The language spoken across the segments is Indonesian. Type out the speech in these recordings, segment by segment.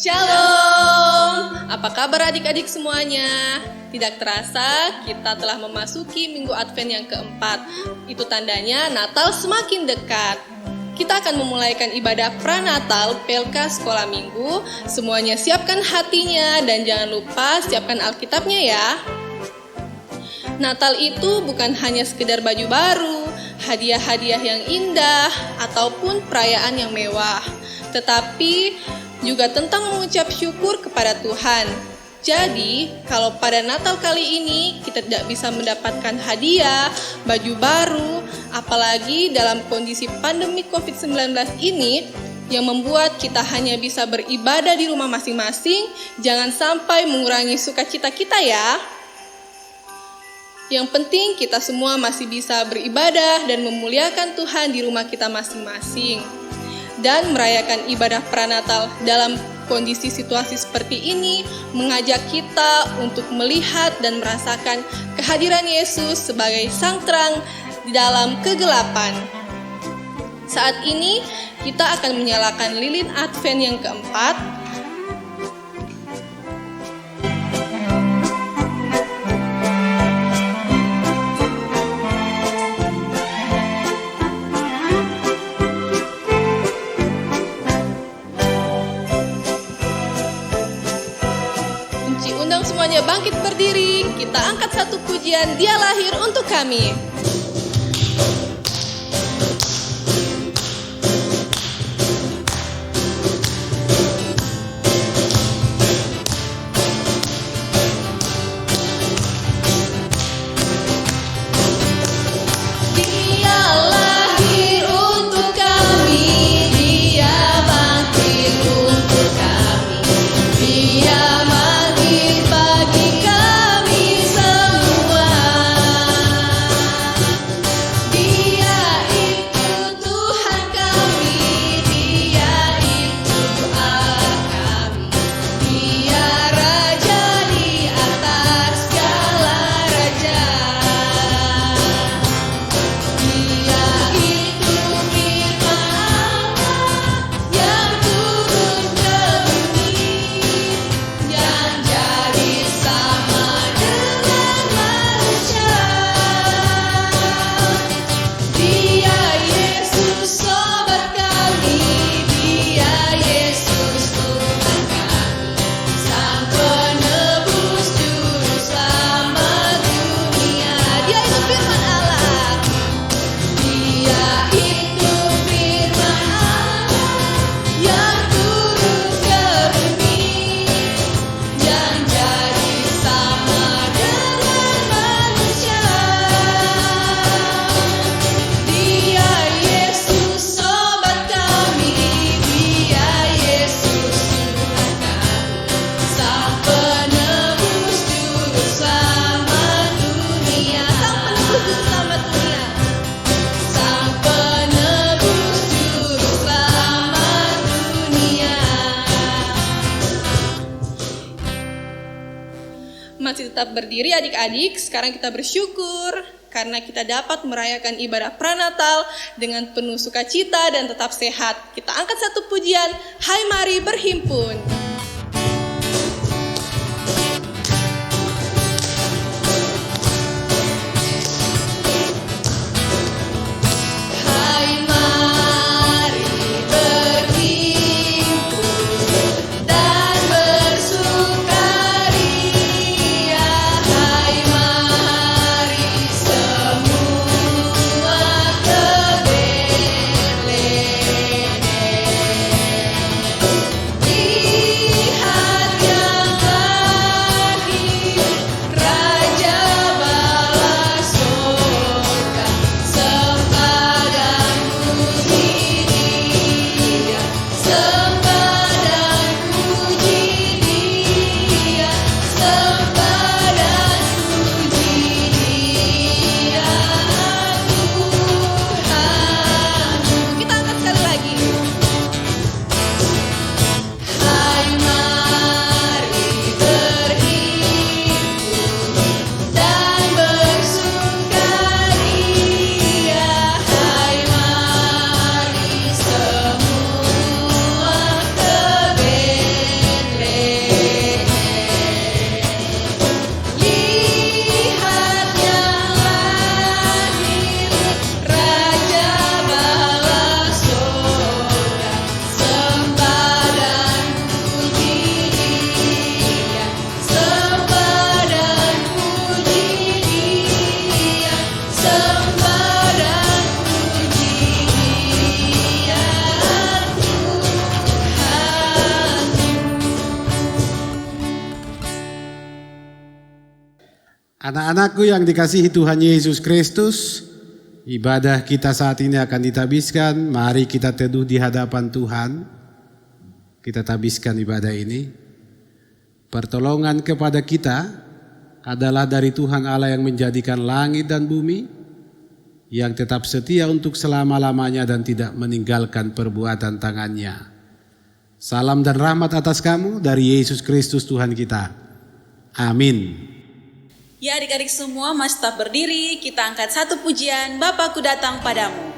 Shalom, apa kabar adik-adik semuanya? Tidak terasa kita telah memasuki minggu Advent yang keempat. Itu tandanya Natal semakin dekat. Kita akan memulaikan ibadah pranatal PLK Sekolah Minggu. Semuanya siapkan hatinya dan jangan lupa siapkan Alkitabnya ya. Natal itu bukan hanya sekedar baju baru, hadiah-hadiah yang indah, ataupun perayaan yang mewah, tetapi juga tentang mengucap syukur kepada Tuhan. Jadi, kalau pada Natal kali ini kita tidak bisa mendapatkan hadiah, baju baru, apalagi dalam kondisi pandemi COVID-19 ini, yang membuat kita hanya bisa beribadah di rumah masing-masing, jangan sampai mengurangi sukacita kita ya. Yang penting kita semua masih bisa beribadah dan memuliakan Tuhan di rumah kita masing-masing. Dan merayakan ibadah pranatal dalam kondisi situasi seperti ini mengajak kita untuk melihat dan merasakan kehadiran Yesus sebagai sang terang di dalam kegelapan. Saat ini kita akan menyalakan lilin Advent yang keempat. Undang semuanya bangkit berdiri, kita angkat satu pujian, Dia lahir untuk kami. Masih tetap berdiri adik-adik, sekarang kita bersyukur karena kita dapat merayakan ibadah pranatal dengan penuh sukacita dan tetap sehat. Kita angkat satu pujian, Hai mari berhimpun. Di Anak-anakku yang dikasihi Tuhan Yesus Kristus, ibadah kita saat ini akan ditabiskan. Mari kita teduh di hadapan Tuhan. Kita tabiskan ibadah ini. Pertolongan kepada kita adalah dari Tuhan Allah yang menjadikan langit dan bumi, yang tetap setia untuk selama-lamanya dan tidak meninggalkan perbuatan tangannya. Salam dan rahmat atas kamu dari Yesus Kristus Tuhan kita. Amin. Ya adik-adik semua, masih tetap berdiri, kita angkat satu pujian, Bapakku datang padamu.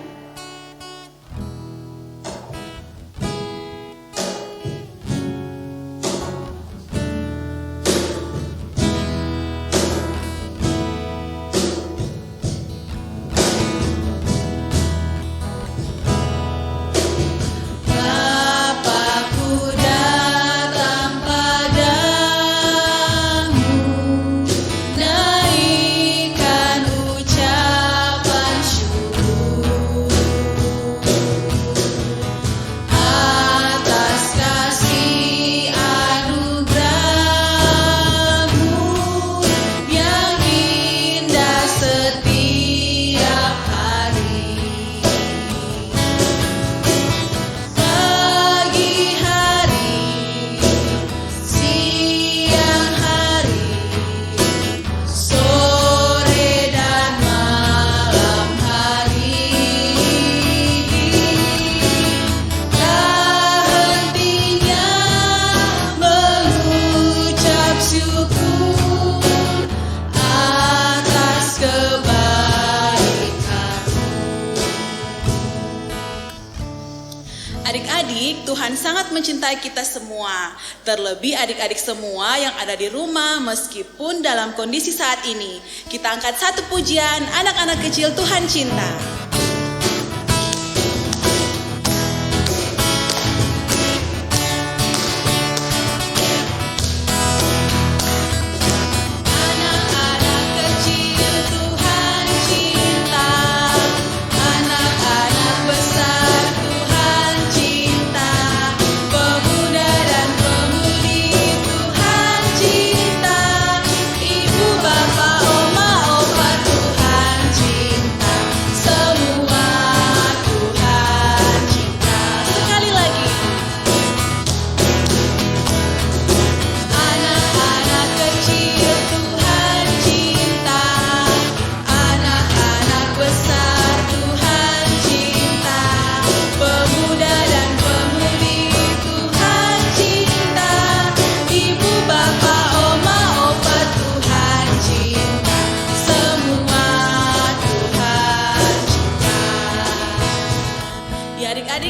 Adik-adik, Tuhan sangat mencintai kita semua. Terlebih adik-adik semua yang ada di rumah meskipun dalam kondisi saat ini. Kita angkat satu pujian, anak-anak kecil Tuhan cinta.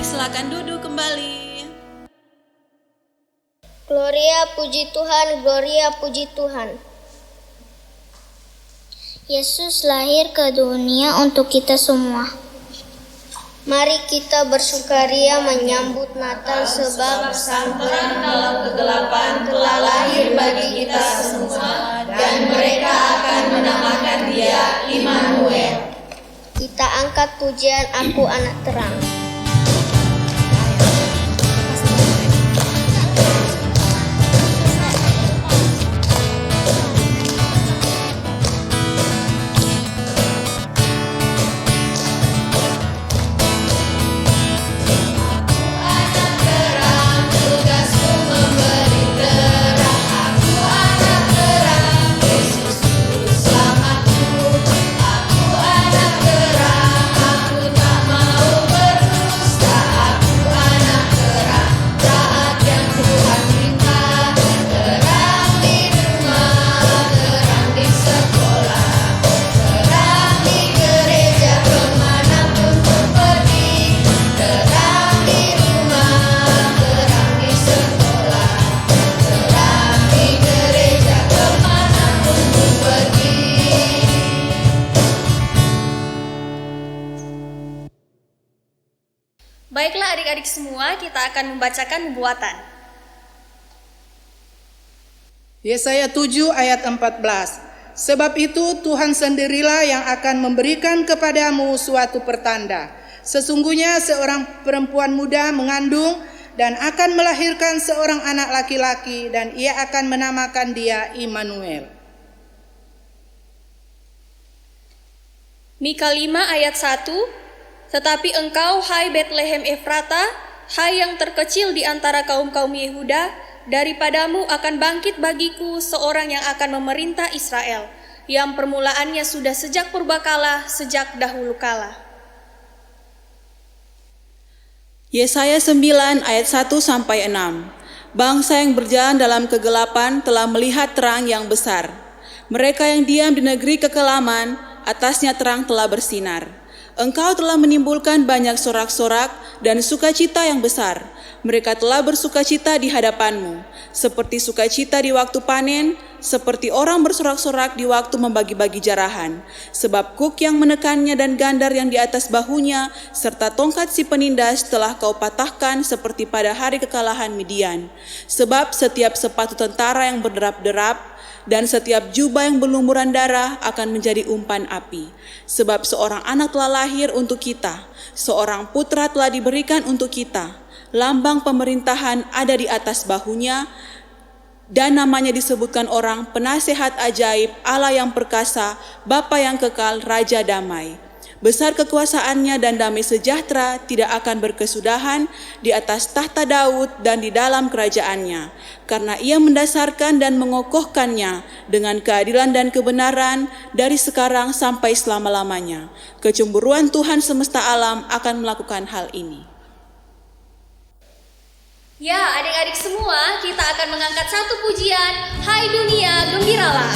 Silakan duduk kembali. Gloria puji Tuhan, gloria puji Tuhan. Yesus lahir ke dunia untuk kita semua. Mari kita bersukaria menyambut Natal sebab Sang Terang dalam kegelapan telah lahir bagi kita semua dan mereka akan menamakan Dia Immanuel. Kita angkat pujian Aku Anak Terang. Baiklah adik-adik semua, kita akan membacakan nubuatan. Yesaya 7 ayat 14. Sebab itu Tuhan sendirilah yang akan memberikan kepadamu suatu pertanda. Sesungguhnya seorang perempuan muda mengandung dan akan melahirkan seorang anak laki-laki dan ia akan menamakan dia Immanuel. Mika 5 ayat 1, tetapi engkau, hai Betlehem Efrata, hai yang terkecil di antara kaum-kaum Yehuda, daripadamu akan bangkit bagiku seorang yang akan memerintah Israel, yang permulaannya sudah sejak purbakala, sejak dahulu kala. Yesaya 9 ayat 1-6. Bangsa yang berjalan dalam kegelapan telah melihat terang yang besar. Mereka yang diam di negeri kekelaman, atasnya terang telah bersinar. Engkau telah menimbulkan banyak sorak-sorak dan sukacita yang besar. Mereka telah bersukacita di hadapanmu, seperti sukacita di waktu panen, seperti orang bersorak-sorak di waktu membagi-bagi jarahan. Sebab kuk yang menekannya dan gandar yang di atas bahunya, serta tongkat si penindas telah kau patahkan seperti pada hari kekalahan Midian. Sebab setiap sepatu tentara yang berderap-derap, dan setiap jubah yang berlumuran darah akan menjadi umpan api. Sebab seorang anak telah lahir untuk kita, seorang putra telah diberikan untuk kita. Lambang pemerintahan ada di atas bahunya, dan namanya disebutkan orang penasehat ajaib, Allah yang perkasa, Bapa yang kekal, Raja damai. Besar kekuasaannya dan damai sejahtera tidak akan berkesudahan di atas tahta Daud dan di dalam kerajaannya. Karena ia mendasarkan dan mengokohkannya dengan keadilan dan kebenaran dari sekarang sampai selama-lamanya. Kecemburuan Tuhan semesta alam akan melakukan hal ini. Ya, adik-adik semua, kita akan mengangkat satu pujian, Hai Dunia, Gembiralah.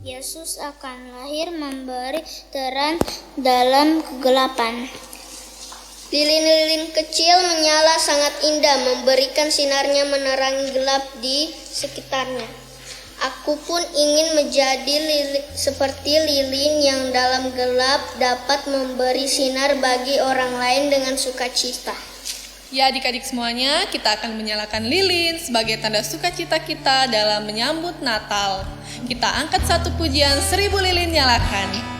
Yesus akan lahir memberi terang dalam kegelapan. Lilin-lilin kecil menyala sangat indah, memberikan sinarnya menerangi gelap di sekitarnya. Aku pun ingin menjadi seperti lilin yang dalam gelap dapat memberi sinar bagi orang lain dengan sukacita. Ya adik-adik semuanya, kita akan menyalakan lilin sebagai tanda sukacita kita dalam menyambut Natal. Kita angkat satu pujian, 1000 lilin nyalakan.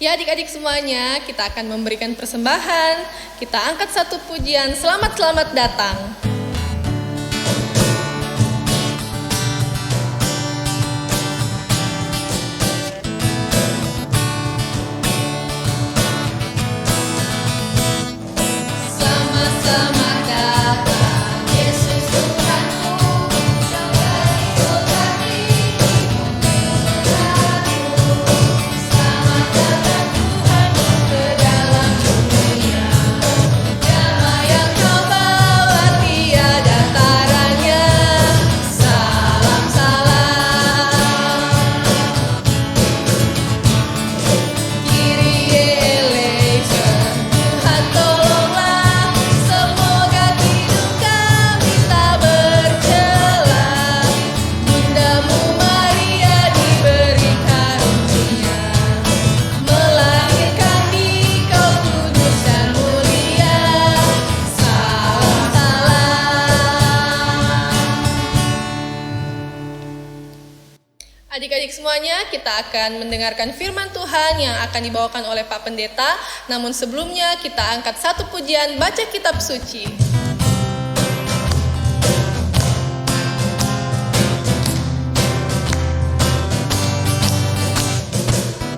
Ya adik-adik semuanya, kita akan memberikan persembahan. Kita angkat satu pujian, selamat-selamat datang. Sama-sama datang, Yesus Tuhanku, kembali kembali. Selamat datang Tuhan ke dalam dunia. Adik-adik semuanya, kita akan mendengarkan firman Tuhan yang akan dibawakan oleh Pak Pendeta. Namun sebelumnya kita angkat satu pujian baca kitab suci.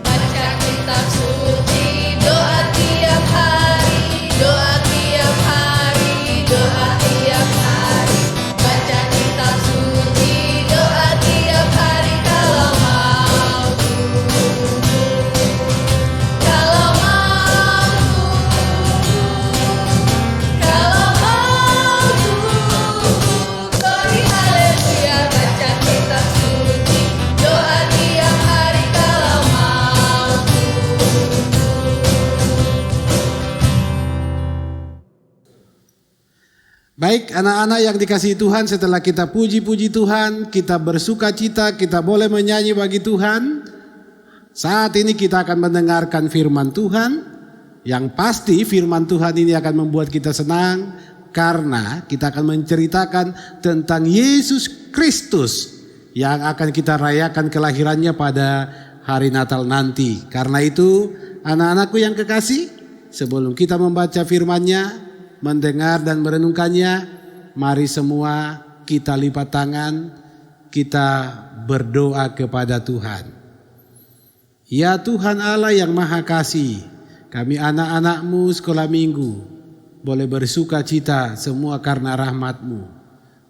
Baca kitab suci, doa tiap hari, doa tiap hari, doa tiap hari. Baca kitab suci, doa tiap hari. Baik anak-anak yang dikasihi Tuhan, setelah kita puji-puji Tuhan, kita bersuka cita, kita boleh menyanyi bagi Tuhan. Saat ini kita akan mendengarkan firman Tuhan. Yang pasti firman Tuhan ini akan membuat kita senang, karena kita akan menceritakan tentang Yesus Kristus yang akan kita rayakan kelahirannya pada hari Natal nanti. Karena itu anak-anakku yang kekasih, sebelum kita membaca firman-Nya, mendengar dan merenungkannya, mari semua kita lipat tangan, kita berdoa kepada Tuhan. Ya Tuhan Allah yang Maha Kasih, kami anak-anak-Mu sekolah minggu boleh bersuka cita semua karena rahmat-Mu.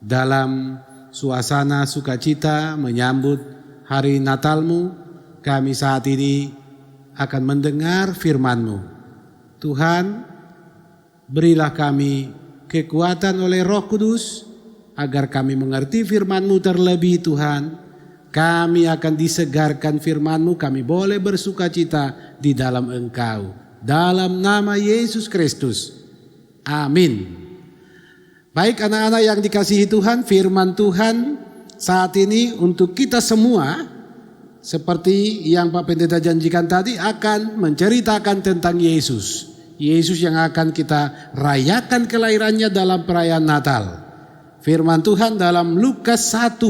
Dalam suasana sukacita menyambut hari Natal-Mu, kami saat ini akan mendengar firman-Mu. Tuhan, berilah kami kekuatan oleh Roh Kudus agar kami mengerti firman-Mu terlebih Tuhan. Kami akan disegarkan firman-Mu, kami boleh bersuka cita di dalam Engkau. Dalam nama Yesus Kristus. Amin. Baik anak-anak yang dikasihi Tuhan, firman Tuhan saat ini untuk kita semua, seperti yang Pak Pendeta janjikan tadi, akan menceritakan tentang Yesus. Yesus yang akan kita rayakan kelahirannya dalam perayaan Natal. Firman Tuhan dalam Lukas 1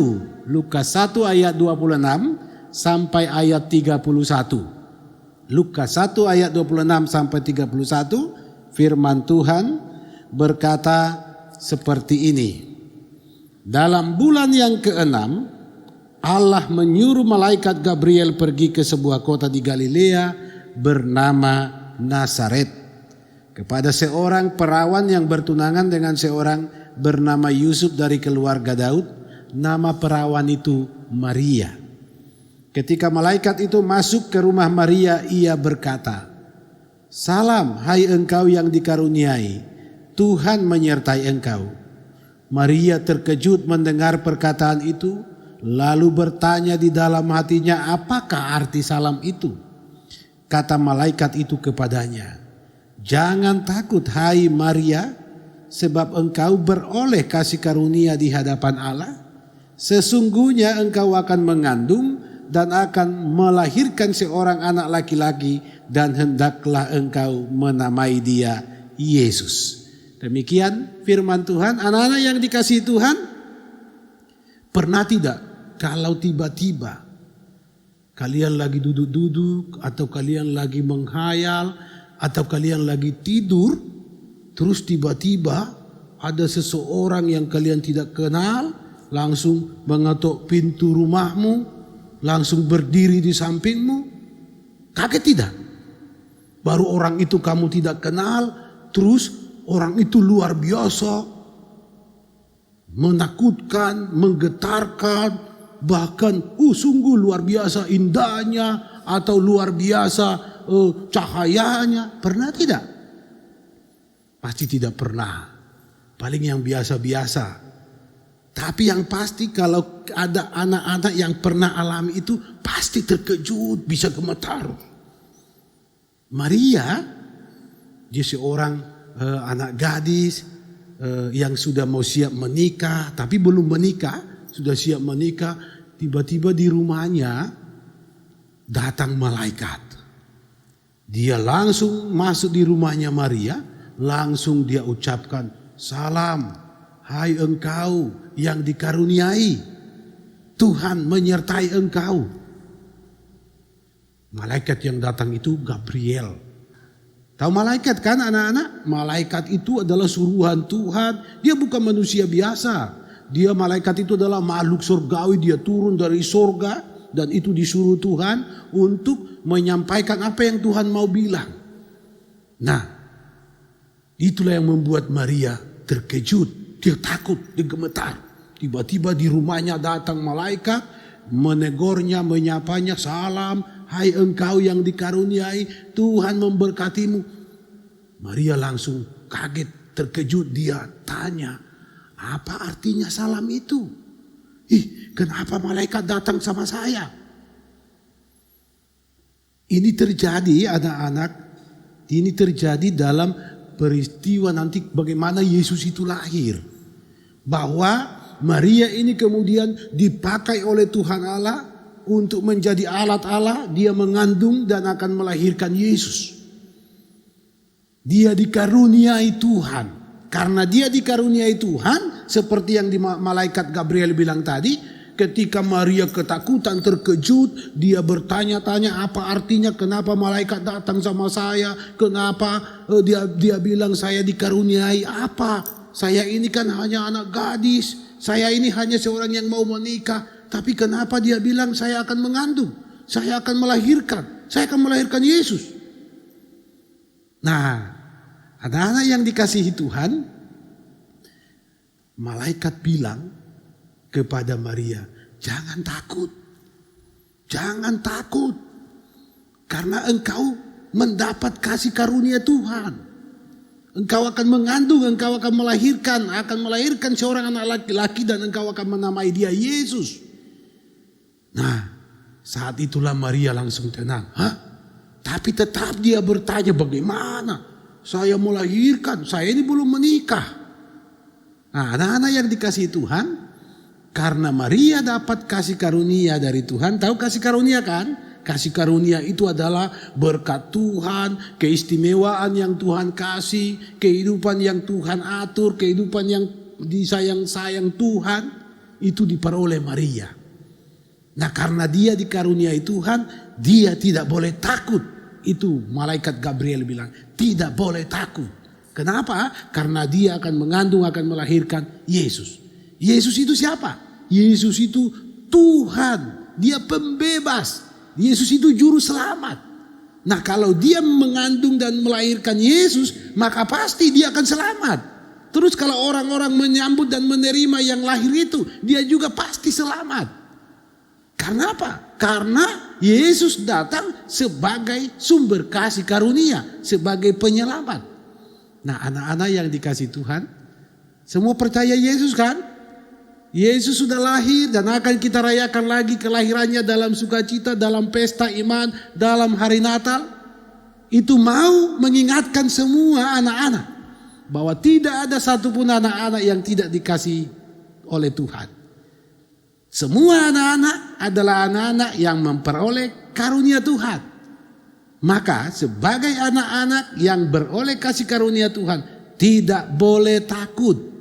ayat 26 sampai ayat 31. Lukas 1 ayat 26 sampai 31, firman Tuhan berkata seperti ini. Dalam bulan yang ke-6, Allah menyuruh malaikat Gabriel pergi ke sebuah kota di Galilea bernama Nazaret, kepada seorang perawan yang bertunangan dengan seorang bernama Yusuf dari keluarga Daud. Nama perawan itu Maria. Ketika malaikat itu masuk ke rumah Maria, ia berkata, "Salam, hai engkau yang dikaruniai, Tuhan menyertai engkau." Maria terkejut mendengar perkataan itu, lalu bertanya di dalam hatinya, apakah arti salam itu? Kata malaikat itu kepadanya, "Jangan takut hai Maria, sebab engkau beroleh kasih karunia di hadapan Allah. Sesungguhnya engkau akan mengandung dan akan melahirkan seorang anak laki-laki, dan hendaklah engkau menamai dia Yesus." Demikian firman Tuhan. Anak-anak yang dikasihi Tuhan, pernah tidak kalau tiba-tiba kalian lagi duduk-duduk, atau kalian lagi menghayal, atau kalian lagi tidur, terus tiba-tiba ada seseorang yang kalian tidak kenal langsung mengetuk pintu rumahmu, langsung berdiri di sampingmu? Kaget tidak? Baru orang itu kamu tidak kenal, terus orang itu luar biasa, menakutkan, menggetarkan, bahkan sungguh luar biasa indahnya, atau luar biasa cahayanya. Pernah tidak? Pasti tidak pernah. Paling yang biasa-biasa. Tapi yang pasti kalau ada anak-anak yang pernah alami itu, pasti terkejut, bisa gemetar. Maria, dia seorang anak gadis yang sudah mau siap menikah, tapi belum menikah, sudah siap menikah. Tiba-tiba di rumahnya datang malaikat. Dia langsung masuk di rumahnya Maria, langsung dia ucapkan, "Salam, hai engkau yang dikaruniai." Tuhan menyertai engkau. Malaikat yang datang itu Gabriel. Tahu malaikat kan anak-anak? Malaikat itu adalah suruhan Tuhan. Dia bukan manusia biasa. Dia malaikat itu adalah makhluk surgawi. Dia turun dari surga dan itu disuruh Tuhan untuk menyampaikan apa yang Tuhan mau bilang. Nah, itulah yang membuat Maria terkejut. Dia takut, dia gemetar. Tiba-tiba di rumahnya datang malaikat, menegurnya, menyapanya, salam, hai engkau yang dikaruniai, Tuhan memberkatimu. Maria langsung kaget, terkejut, dia tanya, apa artinya salam itu? Kenapa malaikat datang sama saya? Ini terjadi anak-anak, ini terjadi dalam peristiwa nanti bagaimana Yesus itu lahir. Bahwa Maria ini kemudian dipakai oleh Tuhan Allah untuk menjadi alat Allah. Dia mengandung dan akan melahirkan Yesus. Dia dikaruniai Tuhan. Karena dia dikaruniai Tuhan, seperti yang di malaikat Gabriel bilang tadi, ketika Maria ketakutan, terkejut, dia bertanya-tanya apa artinya, kenapa malaikat datang sama saya, kenapa dia bilang saya dikaruniai apa, saya ini kan hanya anak gadis, saya ini hanya seorang yang mau menikah, tapi kenapa dia bilang saya akan mengandung, saya akan melahirkan Yesus. Nah, anak-anak yang dikasihi Tuhan, malaikat bilang kepada Maria, jangan takut, karena engkau mendapat kasih karunia Tuhan. Engkau akan mengandung, engkau akan melahirkan seorang anak laki-laki dan engkau akan menamai dia Yesus. Nah, saat itulah Maria langsung tenang. Tapi tetap dia bertanya, bagaimana saya melahirkan? Saya ini belum menikah. Nah, anak-anak yang dikasihi Tuhan, karena Maria dapat kasih karunia dari Tuhan. Tahu kasih karunia kan? Kasih karunia itu adalah berkat Tuhan, keistimewaan yang Tuhan kasih, kehidupan yang Tuhan atur, kehidupan yang disayang-sayang Tuhan, itu diperoleh Maria. Nah, karena dia dikaruniai Tuhan, dia tidak boleh takut. Itu malaikat Gabriel bilang, tidak boleh takut. Kenapa? Karena dia akan mengandung, akan melahirkan Yesus. Yesus itu siapa? Yesus itu Tuhan. Dia pembebas. Yesus itu juru selamat. Nah, kalau dia mengandung dan melahirkan Yesus, maka pasti dia akan selamat. Terus kalau orang-orang menyambut dan menerima yang lahir itu, dia juga pasti selamat. Karena apa? Karena Yesus datang sebagai sumber kasih karunia, sebagai penyelamat. Nah, anak-anak yang dikasih Tuhan, semua percaya Yesus kan? Yesus sudah lahir dan akan kita rayakan lagi kelahirannya dalam sukacita, dalam pesta iman, dalam hari Natal. Itu mau mengingatkan semua anak-anak bahwa tidak ada satupun anak-anak yang tidak dikasihi oleh Tuhan. Semua anak-anak adalah anak-anak yang memperoleh karunia Tuhan. Maka sebagai anak-anak yang beroleh kasih karunia Tuhan, tidak boleh takut.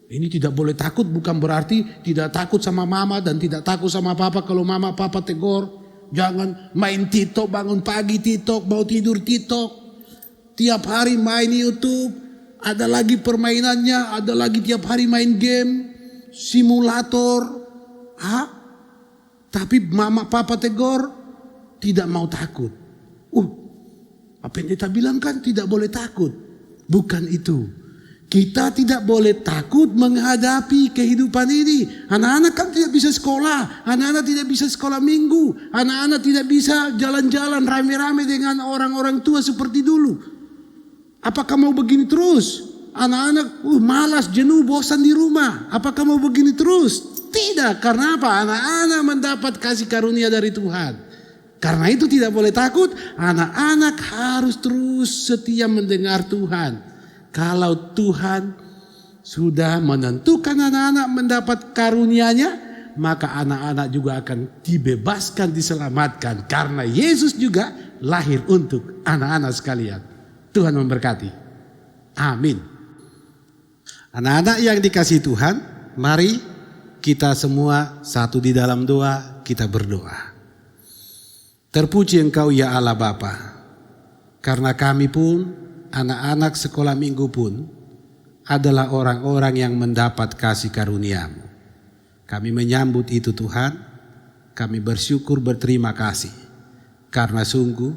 Ini tidak boleh takut bukan berarti tidak takut sama mama dan tidak takut sama papa. Kalau mama papa tegur, jangan main TikTok, bangun pagi TikTok, mau tidur TikTok. Tiap hari main YouTube, ada lagi permainannya, ada lagi tiap hari main game, simulator. Tapi mama papa tegur, tidak mau takut. Apa yang kita bilang kan tidak boleh takut. Bukan itu. Kita tidak boleh takut menghadapi kehidupan ini. Anak-anak kan tidak bisa sekolah. Anak-anak tidak bisa sekolah minggu. Anak-anak tidak bisa jalan-jalan rame-rame dengan orang-orang tua seperti dulu. Apakah mau begini terus? Anak-anak malas, jenuh, bosan di rumah. Apakah mau begini terus? Tidak. Karena apa? Anak-anak mendapat kasih karunia dari Tuhan. Karena itu tidak boleh takut. Anak-anak harus terus setia mendengar Tuhan. Kalau Tuhan sudah menentukan anak-anak mendapat karunia-Nya, maka anak-anak juga akan dibebaskan, diselamatkan. Karena Yesus juga lahir untuk anak-anak sekalian. Tuhan memberkati. Amin. Anak-anak yang dikasihi Tuhan, mari kita semua satu di dalam doa, kita berdoa. Terpuji Engkau ya Allah Bapa, karena kami pun, anak-anak sekolah minggu pun, adalah orang-orang yang mendapat kasih karunia-Mu. Kami menyambut itu Tuhan, kami bersyukur berterima kasih, karena sungguh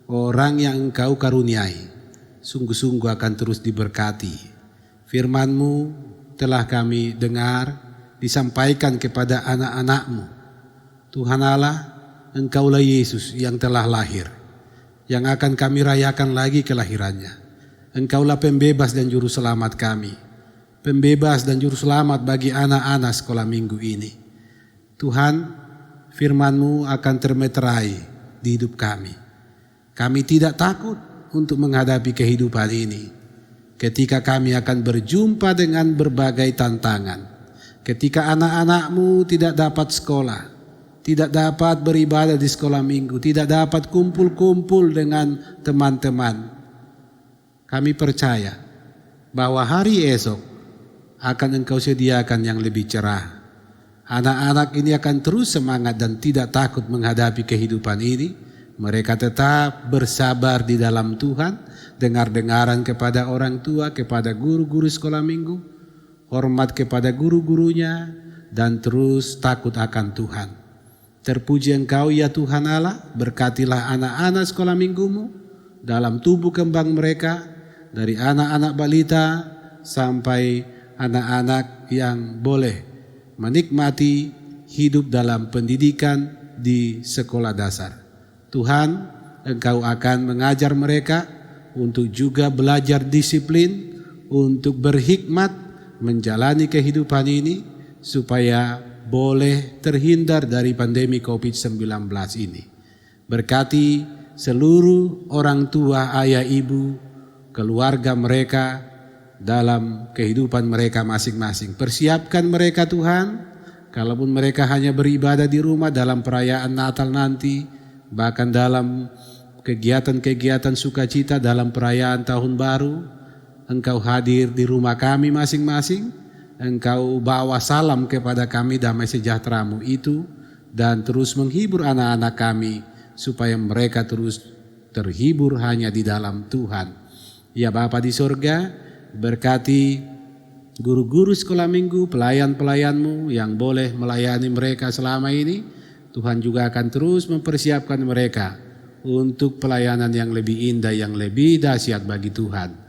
orang yang Engkau karuniai, sungguh-sungguh akan terus diberkati. Firman-Mu telah kami dengar, disampaikan kepada anak-anak-Mu. Tuhan Allah, Engkaulah Yesus yang telah lahir, yang akan kami rayakan lagi kelahirannya. Engkaulah pembebas dan juru selamat kami, pembebas dan juru selamat bagi anak-anak sekolah minggu ini. Tuhan, firman-Mu akan termeterai di hidup kami. Kami tidak takut untuk menghadapi kehidupan ini. Ketika kami akan berjumpa dengan berbagai tantangan. Ketika anak-anak-Mu tidak dapat sekolah, tidak dapat beribadah di sekolah minggu, tidak dapat kumpul-kumpul dengan teman-teman. Kami percaya bahwa hari esok akan Engkau sediakan yang lebih cerah. Anak-anak ini akan terus semangat dan tidak takut menghadapi kehidupan ini. Mereka tetap bersabar di dalam Tuhan, dengar-dengaran kepada orang tua, kepada guru-guru sekolah minggu, hormat kepada guru-gurunya, dan terus takut akan Tuhan. Terpuji Engkau ya Tuhan Allah, berkatilah anak-anak sekolah minggu-Mu dalam tubuh kembang mereka, dari anak-anak balita sampai anak-anak yang boleh menikmati hidup dalam pendidikan di sekolah dasar. Tuhan, Engkau akan mengajar mereka untuk juga belajar disiplin, untuk berhikmat menjalani kehidupan ini, supaya boleh terhindar dari pandemi COVID-19 ini. Berkati seluruh orang tua, ayah, ibu, keluarga mereka dalam kehidupan mereka masing-masing. Persiapkan mereka Tuhan, kalaupun mereka hanya beribadah di rumah dalam perayaan Natal nanti, bahkan dalam kegiatan-kegiatan sukacita dalam perayaan Tahun Baru, Engkau hadir di rumah kami masing-masing. Engkau bawa salam kepada kami, damai sejahtera-Mu itu, dan terus menghibur anak-anak kami, supaya mereka terus terhibur hanya di dalam Tuhan. Ya Bapa di sorga, berkati guru-guru sekolah minggu, pelayan-pelayan-Mu yang boleh melayani mereka selama ini. Tuhan juga akan terus mempersiapkan mereka untuk pelayanan yang lebih indah, yang lebih dahsyat bagi Tuhan.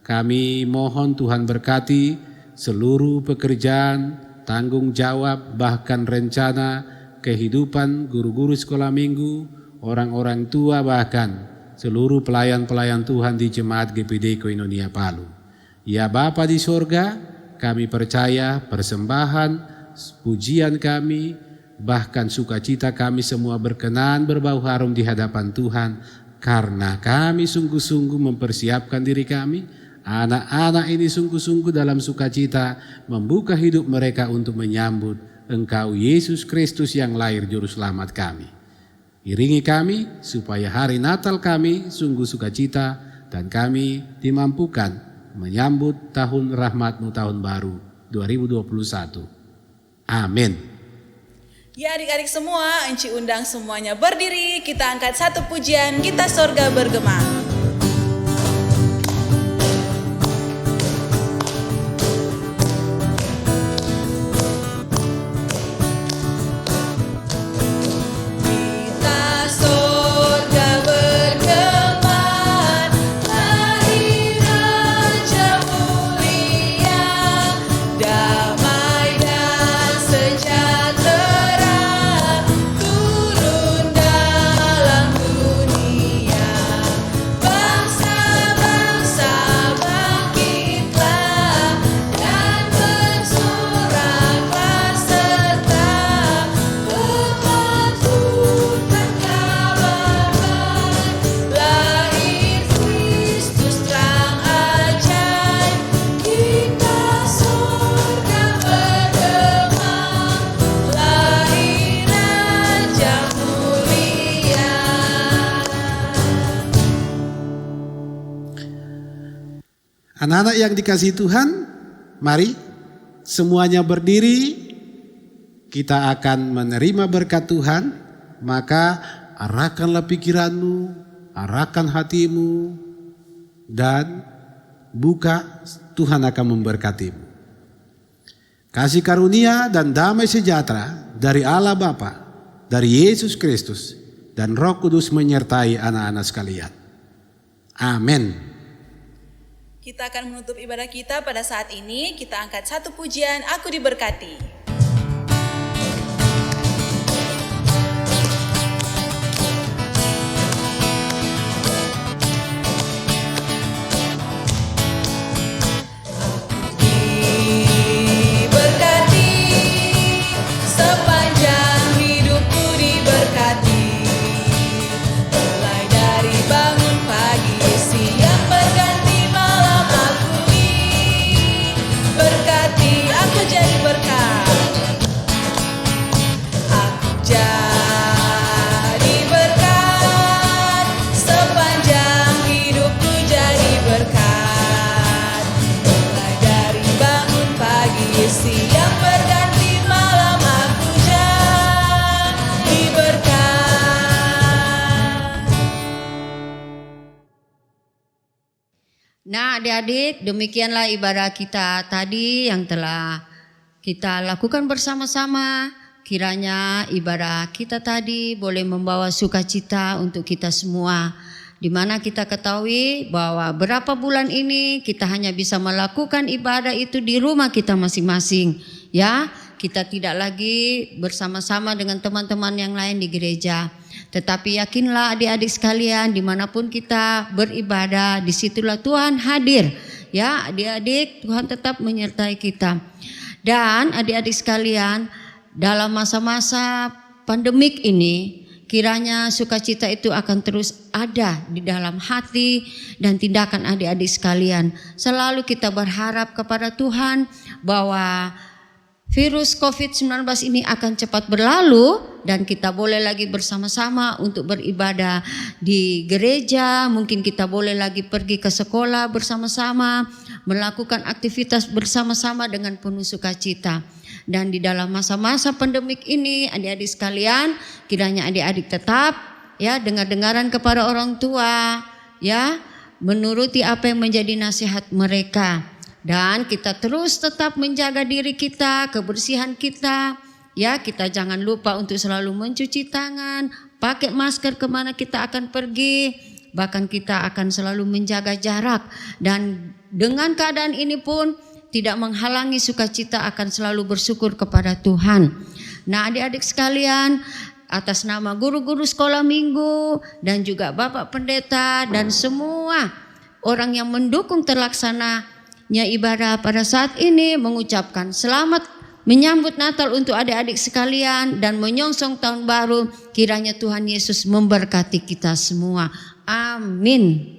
Kami mohon Tuhan berkati seluruh pekerjaan, tanggung jawab, bahkan rencana kehidupan guru-guru sekolah minggu, orang-orang tua, bahkan seluruh pelayan-pelayan Tuhan di Jemaat GPD Koinonia Palu. Ya Bapa di sorga, kami percaya persembahan, pujian kami, bahkan sukacita kami semua berkenan berbau harum di hadapan Tuhan, karena kami sungguh-sungguh mempersiapkan diri kami. Anak-anak ini sungguh-sungguh dalam sukacita membuka hidup mereka untuk menyambut Engkau Yesus Kristus yang lahir juru selamat kami. Iringi kami supaya hari Natal kami sungguh sukacita dan kami dimampukan menyambut tahun rahmat-Mu, tahun baru 2021. Amin. Ya adik-adik semua, Enci undang semuanya berdiri, kita angkat satu pujian, kita sorga bergema. Anak-anak yang dikasihi Tuhan, mari semuanya berdiri, kita akan menerima berkat Tuhan, maka arahkanlah pikiranmu, arahkan hatimu, dan buka, Tuhan akan memberkatimu. Kasih karunia dan damai sejahtera dari Allah Bapa, dari Yesus Kristus, dan Roh Kudus menyertai anak-anak sekalian. Amin. Kita akan menutup ibadah kita pada saat ini. Kita angkat satu pujian, Aku Diberkati. Nah, adik-adik, demikianlah ibadah kita tadi yang telah kita lakukan bersama-sama. Kiranya ibadah kita tadi boleh membawa sukacita untuk kita semua. Di mana kita ketahui bahwa berapa bulan ini kita hanya bisa melakukan ibadah itu di rumah kita masing-masing. Ya, kita tidak lagi bersama-sama dengan teman-teman yang lain di gereja. Tetapi yakinlah adik-adik sekalian, dimanapun kita beribadah, disitulah Tuhan hadir. Ya, adik-adik, Tuhan tetap menyertai kita. Dan adik-adik sekalian, dalam masa-masa pandemik ini, kiranya sukacita itu akan terus ada di dalam hati dan tindakan adik-adik sekalian. Selalu kita berharap kepada Tuhan bahwa virus COVID-19 ini akan cepat berlalu dan kita boleh lagi bersama-sama untuk beribadah di gereja. Mungkin kita boleh lagi pergi ke sekolah bersama-sama, melakukan aktivitas bersama-sama dengan penuh sukacita. Dan di dalam masa-masa pandemik ini, adik-adik sekalian, kiranya adik-adik tetap ya dengar-dengaran kepada orang tua, ya menuruti apa yang menjadi nasihat mereka. Dan kita terus tetap menjaga diri kita, kebersihan kita. Ya, kita jangan lupa untuk selalu mencuci tangan, pakai masker kemana kita akan pergi. Bahkan kita akan selalu menjaga jarak. Dan dengan keadaan ini pun tidak menghalangi sukacita, akan selalu bersyukur kepada Tuhan. Nah, adik-adik sekalian, atas nama guru-guru sekolah minggu dan juga Bapak Pendeta dan semua orang yang mendukung terlaksananya ibadah pada saat ini, mengucapkan selamat menyambut Natal untuk adik-adik sekalian dan menyongsong tahun baru. Kiranya Tuhan Yesus memberkati kita semua. Amin.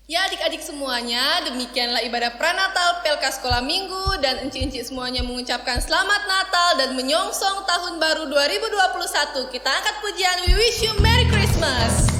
Ya adik-adik semuanya, demikianlah ibadah pranatal PLK Sekolah Minggu, dan encik-encik semuanya mengucapkan selamat Natal dan menyongsong tahun baru 2021. Kita angkat pujian, we wish you Merry Christmas.